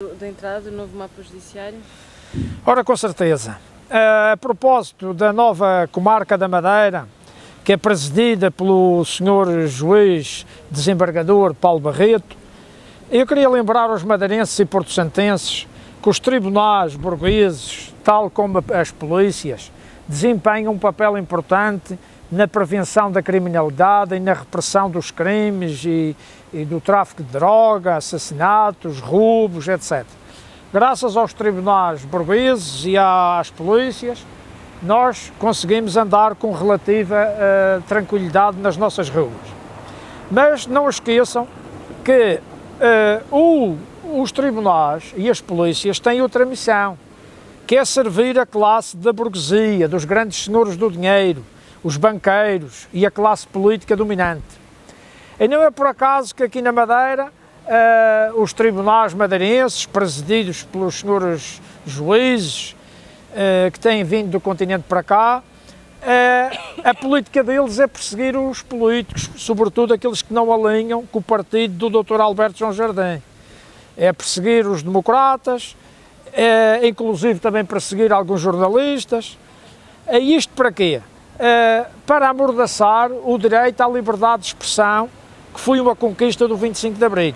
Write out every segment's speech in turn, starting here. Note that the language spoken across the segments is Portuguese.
Da entrada do novo mapa judiciário? Ora, com certeza. A propósito da nova comarca da Madeira, que é presidida pelo Sr. Juiz Desembargador Paulo Barreto, eu queria lembrar aos madeirenses e porto-santenses que os tribunais burgueses, tal como as polícias, desempenham um papel importante na prevenção da criminalidade e na repressão dos crimes e do tráfico de droga, assassinatos, roubos, etc. Graças aos tribunais burgueses e às polícias, nós conseguimos andar com relativa tranquilidade nas nossas ruas. Mas não esqueçam que os tribunais e as polícias têm outra missão, que é servir a classe da burguesia, dos grandes senhores do dinheiro, os banqueiros e a classe política dominante. E não é por acaso que aqui na Madeira os tribunais madeirenses, presididos pelos senhores juízes que têm vindo do continente para cá, a política deles é perseguir os políticos, sobretudo aqueles que não alinham com o partido do Dr. Alberto João Jardim. É perseguir os democratas, inclusive também perseguir alguns jornalistas. Isto para quê? Para amordaçar o direito à liberdade de expressão, que foi uma conquista do 25 de Abril.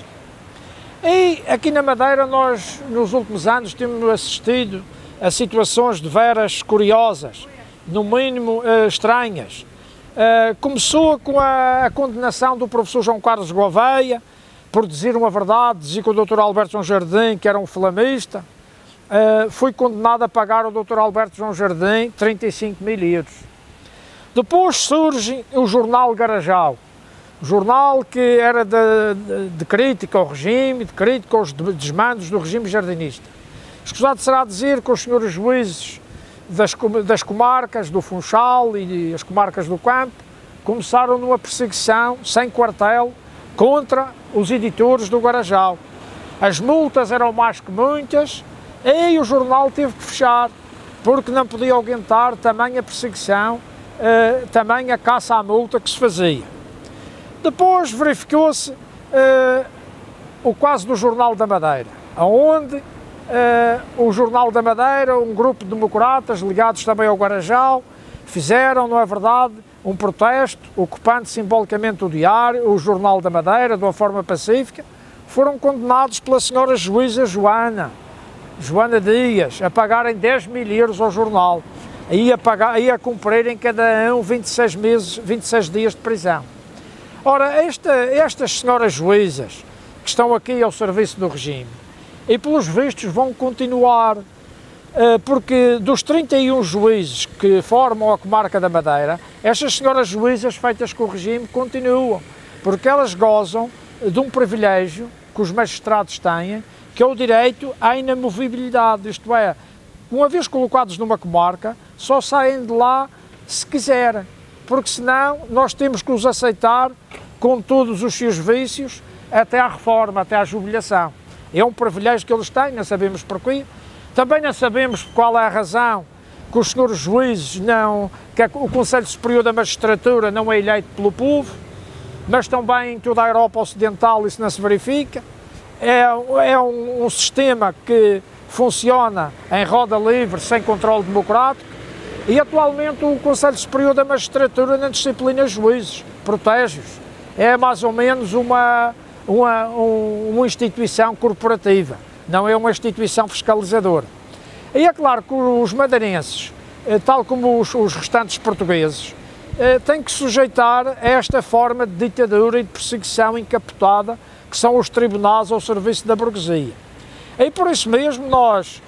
E aqui na Madeira nós, nos últimos anos, temos assistido a situações de veras curiosas, no mínimo estranhas. Começou com a condenação do professor João Carlos Gouveia, por dizer uma verdade, dizer que o Dr. Alberto João Jardim, que era um flamista, foi condenado a pagar ao Dr. Alberto João Jardim 35.000 euros. Depois surge o jornal Garajal, jornal que era de crítica ao regime, de crítica aos desmandos do regime jardinista. Escusado será dizer que os senhores juízes das comarcas do Funchal e as comarcas do Campo começaram numa perseguição sem quartel contra os editores do Garajal. As multas eram mais que muitas e o jornal teve que fechar, porque não podia aguentar tamanha perseguição, tamanha caça à multa que se fazia. Depois verificou-se o caso do Jornal da Madeira, onde o Jornal da Madeira, um grupo de democratas ligados também ao Garajal, fizeram, não é verdade, um protesto, ocupando simbolicamente o diário, o Jornal da Madeira, de uma forma pacífica. Foram condenados pela senhora juíza Joana Dias, a pagarem 10.000 euros ao jornal, e a cumprirem cada um 26 dias de prisão. Ora, estas senhoras juízas que estão aqui ao serviço do regime, e pelos vistos vão continuar, porque dos 31 juízes que formam a comarca da Madeira, estas senhoras juízas feitas com o regime continuam, porque elas gozam de um privilégio que os magistrados têm, que é o direito à inamovibilidade, isto é, uma vez colocados numa comarca, só saem de lá se quiserem, porque senão nós temos que os aceitar com todos os seus vícios até à reforma, até à jubilação. É um privilégio que eles têm, não sabemos porquê. Também não sabemos qual é a razão que os senhores juízes que o Conselho Superior da Magistratura não é eleito pelo povo, mas também em toda a Europa Ocidental isso não se verifica. É um sistema que funciona em roda livre, sem controle democrático, e atualmente o Conselho Superior da Magistratura não disciplina juízes, protege-os. É mais ou menos uma instituição corporativa, não é uma instituição fiscalizadora. E é claro que os madeirenses, tal como os restantes portugueses, têm que sujeitar a esta forma de ditadura e de perseguição encapotada que são os tribunais ao serviço da burguesia. E por isso mesmo nós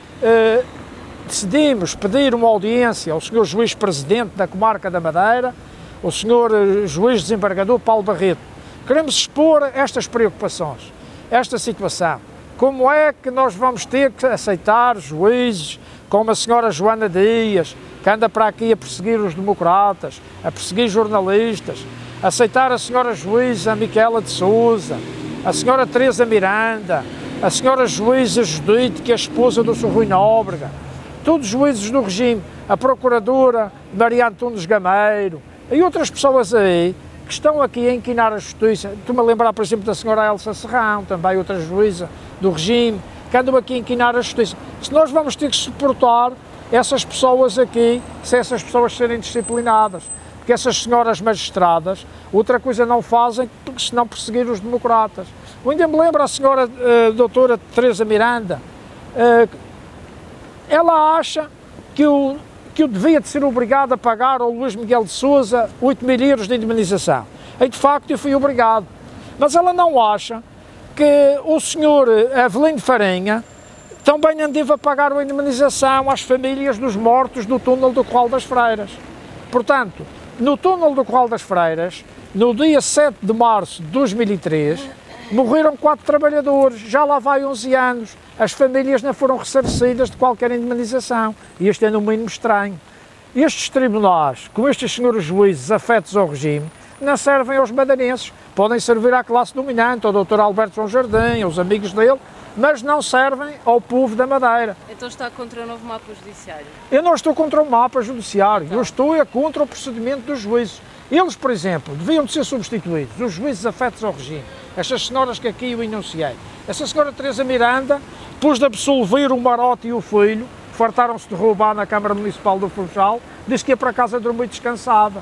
decidimos pedir uma audiência ao Sr. Juiz Presidente da Comarca da Madeira, o Sr. Juiz Desembargador Paulo Barreto. Queremos expor estas preocupações, esta situação. Como é que nós vamos ter que aceitar juízes como a Sra. Joana Dias, que anda para aqui a perseguir os democratas, a perseguir jornalistas, aceitar a Sra. Juíza Micaela de Sousa, a Sra. Teresa Miranda, a Sra. Juíza Judite, que é a esposa do Sr. Rui Nóbrega, todos os juízes do regime, a Procuradora Maria Antunes Gameiro e outras pessoas aí que estão aqui a inquinar a justiça. Estou-me a lembrar, por exemplo, da senhora Elsa Serrão, também outra juíza do regime, que andam aqui a inquinar a justiça. Se nós vamos ter que suportar essas pessoas aqui, se essas pessoas serem disciplinadas, porque essas senhoras magistradas, outra coisa não fazem, porque senão perseguir os democratas. Eu ainda me lembro a senhora doutora Teresa Miranda, ela acha que eu devia de ser obrigado a pagar ao Luís Miguel de Sousa 8.000 euros de indemnização. E de facto eu fui obrigado. Mas ela não acha que o senhor Avelino Farinha também não deva pagar a indemnização às famílias dos mortos do túnel do Corral das Freiras. Portanto, no túnel do Corral das Freiras, no dia 7 de março de 2003, morreram 4 trabalhadores, já lá vai 11 anos. As famílias não foram ressarcidas de qualquer indemnização. E isto é no mínimo estranho. Estes tribunais, com estes senhores juízes afetos ao regime, não servem aos madeirenses. Podem servir à classe dominante, ao Dr. Alberto João Jardim, aos amigos dele, mas não servem ao povo da Madeira. Então está contra o novo mapa judiciário? Eu não estou contra o mapa judiciário, eu estou contra o procedimento dos juízes. Eles, por exemplo, deviam de ser substituídos, os juízes afetos ao regime. Estas senhoras que aqui eu enunciei. Essa senhora Teresa Miranda, depois de absolver o Marote e o filho, fartaram-se de roubar na Câmara Municipal do Funchal, disse que ia para casa dormir descansada,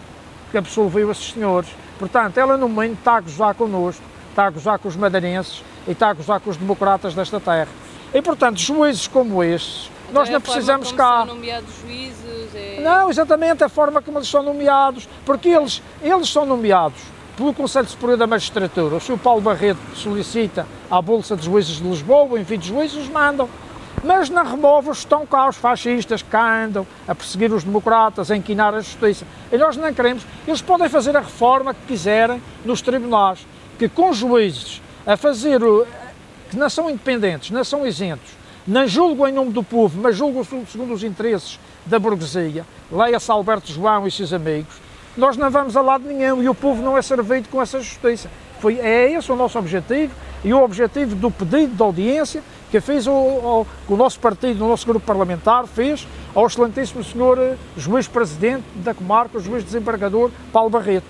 que absolveu esses senhores. Portanto, ela no momento está a gozar connosco, está a gozar com os madeirenses e está a gozar com os democratas desta terra. E, portanto, juízes como estes, então nós não precisamos cá. São nomeados juízes? Não, exatamente a forma como eles são nomeados, porque eles são nomeados pelo Conselho Superior da Magistratura. O Sr. Paulo Barreto solicita à Bolsa de Juízes de Lisboa, enfim, de juízes os mandam. Mas na remova estão cá os fascistas que cá andam a perseguir os democratas, a inquinar a justiça. E nós não queremos. Eles podem fazer a reforma que quiserem nos tribunais, que com juízes a fazer, que não são independentes, não são isentos, não julgam em nome do povo, mas julgam segundo os interesses da burguesia, leia-se Alberto João e seus amigos, nós não vamos a lado nenhum e o povo não é servido com essa justiça. É esse o nosso objetivo e o objetivo do pedido de audiência que fez o nosso partido, o nosso grupo parlamentar, fez ao excelentíssimo senhor juiz-presidente da comarca, o juiz desembargador Paulo Barreto.